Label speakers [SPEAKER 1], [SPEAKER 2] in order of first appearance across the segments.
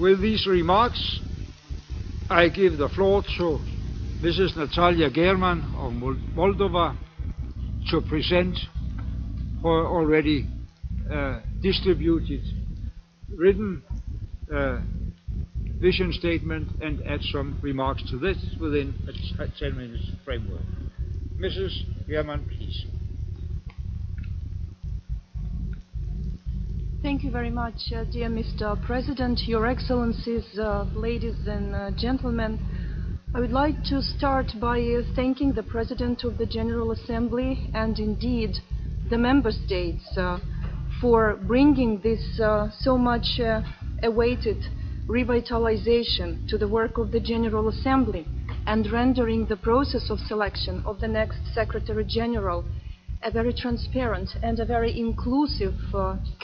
[SPEAKER 1] With these remarks, I give the floor to Mrs. Natalia German of Moldova to present her already distributed written vision statement and add some remarks to this within a 10 minutes framework. Mrs. German, please.
[SPEAKER 2] Thank you very much, dear Mr. President, Your Excellencies, ladies and gentlemen. I would like to start by thanking the President of the General Assembly and indeed the Member States for bringing this so much awaited revitalization to the work of the General Assembly and rendering the process of selection of the next Secretary General a very transparent and a very inclusive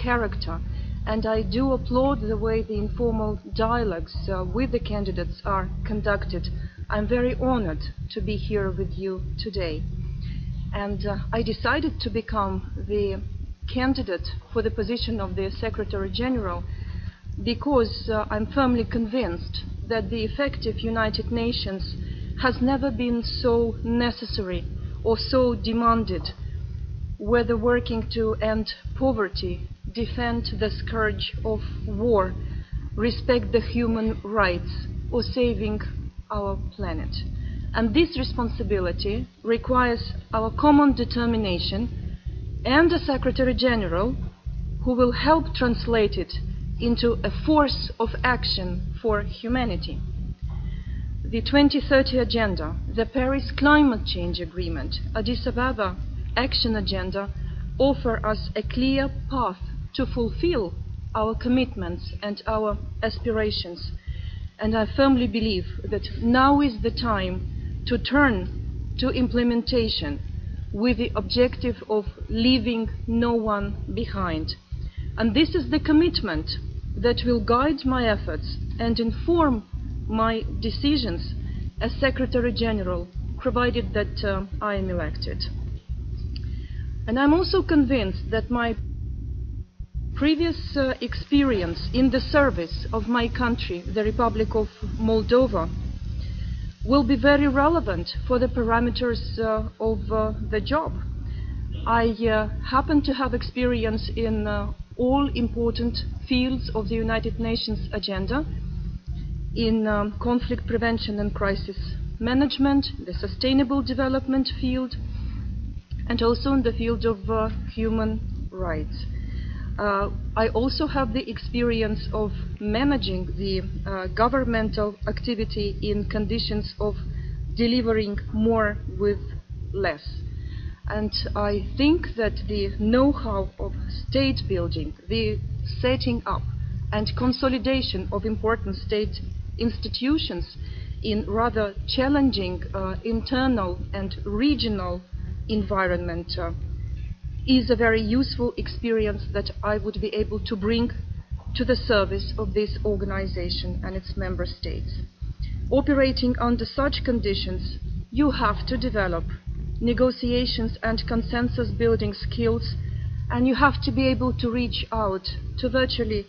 [SPEAKER 2] character. And I do applaud the way the informal dialogues with the candidates are conducted. I'm very honored to be here with you today. And I decided to become the candidate for the position of the Secretary General because I'm firmly convinced that the effective United Nations has never been so necessary or so demanded, whether working to end poverty, defend the scourge of war, respect the human rights, or saving our planet. And this responsibility requires our common determination and a Secretary General who will help translate it into a force of action for humanity. The 2030 Agenda, the Paris Climate Change Agreement, Addis Ababa Action Agenda offer us a clear path to fulfill our commitments and our aspirations. And I firmly believe that now is the time to turn to implementation with the objective of leaving no one behind. And this is the commitment that will guide my efforts and inform my decisions as Secretary General, provided that I am elected. And I'm also convinced that my previous experience in the service of my country, the Republic of Moldova, will be very relevant for the parameters of the job. I happen to have experience in all important fields of the United Nations agenda, in conflict prevention and crisis management, the sustainable development field, and also in the field of human rights. I also have the experience of managing the governmental activity in conditions of delivering more with less. And I think that the know-how of state building, the setting up and consolidation of important state institutions in rather challenging internal and regional environment is a very useful experience that I would be able to bring to the service of this organization and its member states. Operating under such conditions, you have to develop negotiations and consensus building skills, and you have to be able to reach out to virtually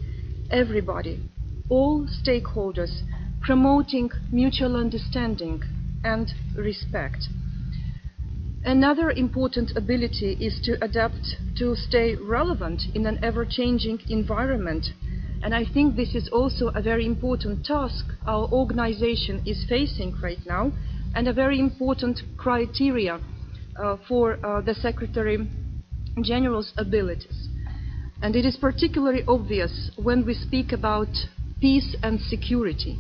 [SPEAKER 2] everybody, all stakeholders, promoting mutual understanding and respect. Another important ability is to adapt to stay relevant in an ever-changing environment. And I think this is also a very important task our organization is facing right now, and a very important criteria for the Secretary General's abilities. And it is particularly obvious when we speak about peace and security.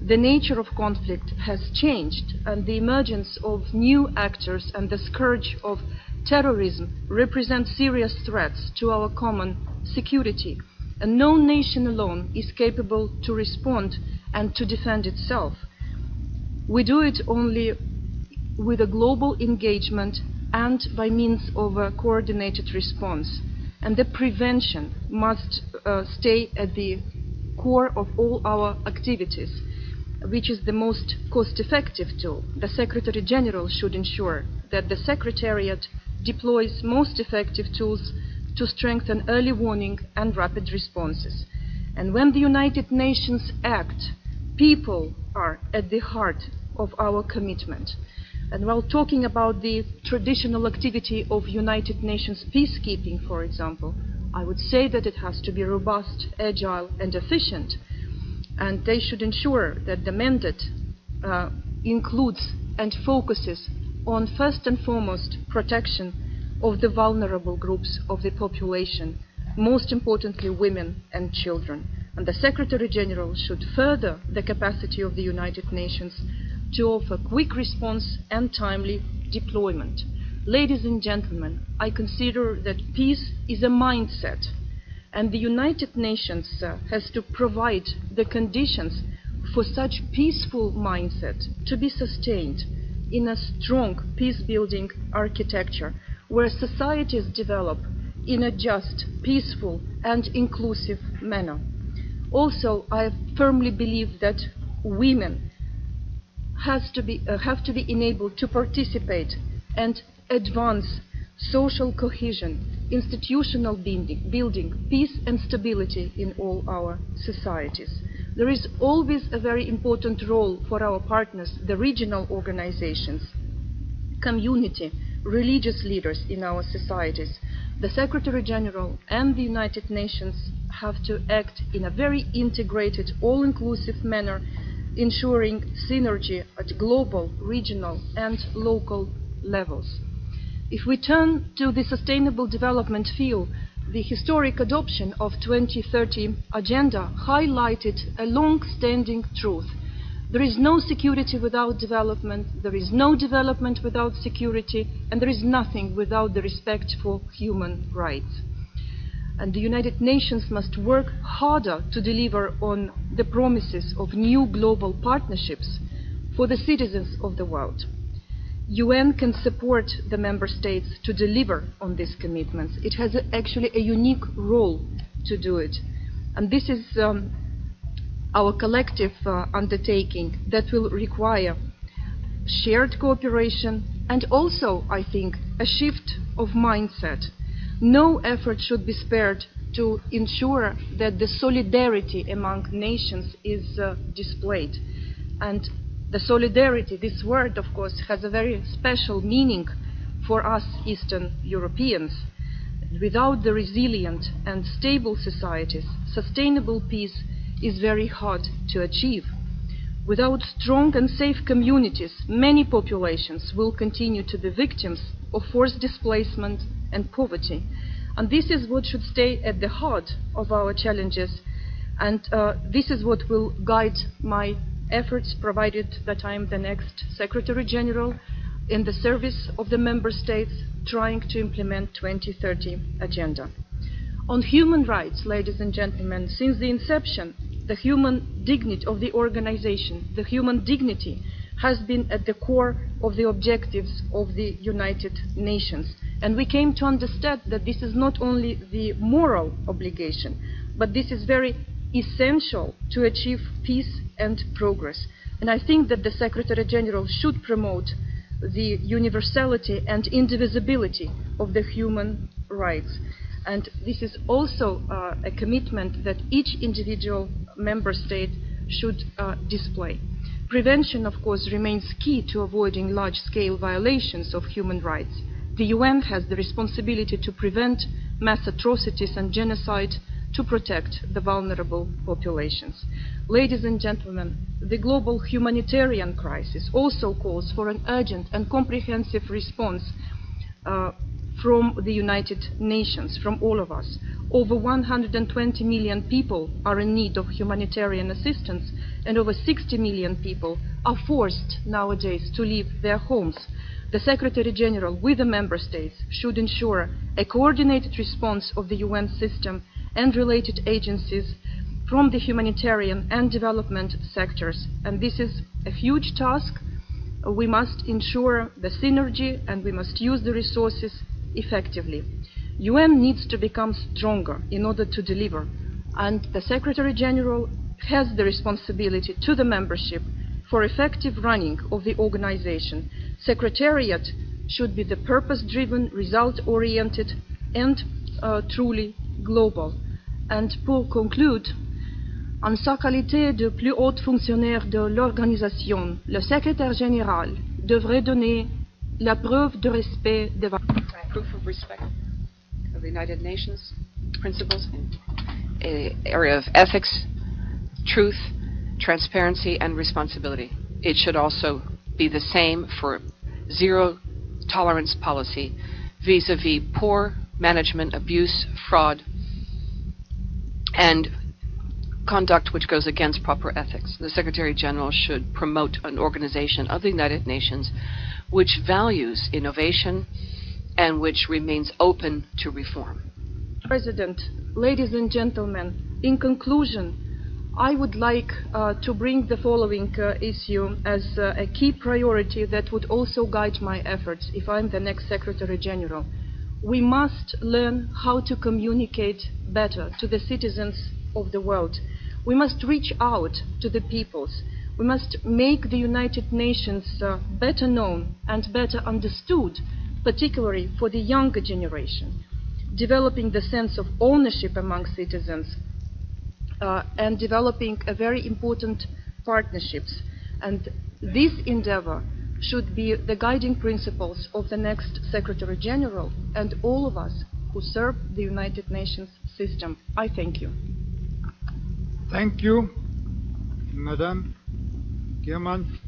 [SPEAKER 2] The nature of conflict has changed, and the emergence of new actors and the scourge of terrorism represent serious threats to our common security. And no nation alone is capable to respond and to defend itself. We do it only with a global engagement and by means of a coordinated response. And the prevention must stay at the core of all our activities, which is the most cost-effective tool. The Secretary General should ensure that the Secretariat deploys most effective tools to strengthen early warning and rapid responses. And when the United Nations act, people are at the heart of our commitment. And while talking about the traditional activity of United Nations peacekeeping, for example, I would say that it has to be robust, agile, and efficient. And they should ensure that the mandate includes and focuses on, first and foremost, protection of the vulnerable groups of the population, most importantly women and children. And the Secretary General should further the capacity of the United Nations to offer quick response and timely deployment. Ladies and gentlemen, I consider that peace is a mindset, and the United Nations has to provide the conditions for such peaceful mindset to be sustained in a strong peace-building architecture where societies develop in a just, peaceful, and inclusive manner. Also, I firmly believe that women have to be enabled to participate and advance social cohesion, institutional building, peace and stability in all our societies. There is always a very important role for our partners, the regional organizations, community, religious leaders in our societies. The Secretary General and the United Nations have to act in a very integrated, all-inclusive manner, ensuring synergy at global, regional, and local levels. If we turn to the sustainable development field, the historic adoption of 2030 Agenda highlighted a long-standing truth. There is no security without development, there is no development without security, and there is nothing without the respect for human rights. And the United Nations must work harder to deliver on the promises of new global partnerships for the citizens of the world. UN can support the member states to deliver on these commitments. It has actually a unique role to do it. And this is our collective undertaking that will require shared cooperation and also, I think, a shift of mindset. No effort should be spared to ensure that the solidarity among nations is displayed. And the solidarity, this word, of course, has a very special meaning for us Eastern Europeans. Without the resilient and stable societies, sustainable peace is very hard to achieve. Without strong and safe communities, many populations will continue to be victims of forced displacement and poverty. And this is what should stay at the heart of our challenges. And this is what will guide my efforts, provided that I am the next Secretary General in the service of the Member States trying to implement 2030 Agenda. On human rights, ladies and gentlemen, since the inception, the human dignity of the organization, the human dignity, has been at the core of the objectives of the United Nations. And we came to understand that this is not only the moral obligation, but this is very essential to achieve peace and progress. And I think that the Secretary General should promote the universality and indivisibility of the human rights. And this is also a commitment that each individual member state should display. Prevention, of course, remains key to avoiding large-scale violations of human rights. The UN has the responsibility to prevent mass atrocities and genocide, to protect the vulnerable populations. Ladies and gentlemen, the global humanitarian crisis also calls for an urgent and comprehensive response from the United Nations, from all of us. Over 120 million people are in need of humanitarian assistance, and over 60 million people are forced nowadays to leave their homes. The Secretary General, with the Member States, should ensure a coordinated response of the UN system and related agencies from the humanitarian and development sectors. And this is a huge task. We must ensure the synergy and we must use the resources effectively. UN needs to become stronger in order to deliver, and the Secretary General has the responsibility to the membership for effective running of the organization. Secretariat should be the purpose-driven, result-oriented and truly global. And to conclude, En sa qualité de plus haute fonctionnaire de l'organisation, le secrétaire général devrait donner la preuve de respect des valeurs.
[SPEAKER 3] Proof of respect of the United Nations principles in an area of ethics, truth, transparency, and responsibility. It should also be the same for zero tolerance policy vis-a-vis poor management, abuse, fraud, and conduct which goes against proper ethics. The Secretary General should promote an organization of the United Nations which values innovation and which remains open to reform.
[SPEAKER 2] President, ladies and gentlemen, in conclusion, I would like to bring the following issue as a key priority that would also guide my efforts if I'm the next Secretary General. We must learn how to communicate better to the citizens of the world. We must reach out to the peoples. We must make the United Nations better known and better understood, particularly for the younger generation, developing the sense of ownership among citizens and developing a very important partnerships. And this endeavor should be the guiding principles of the next Secretary General and all of us who serve the United Nations system. I thank you.
[SPEAKER 1] Thank you, Madam Gierman.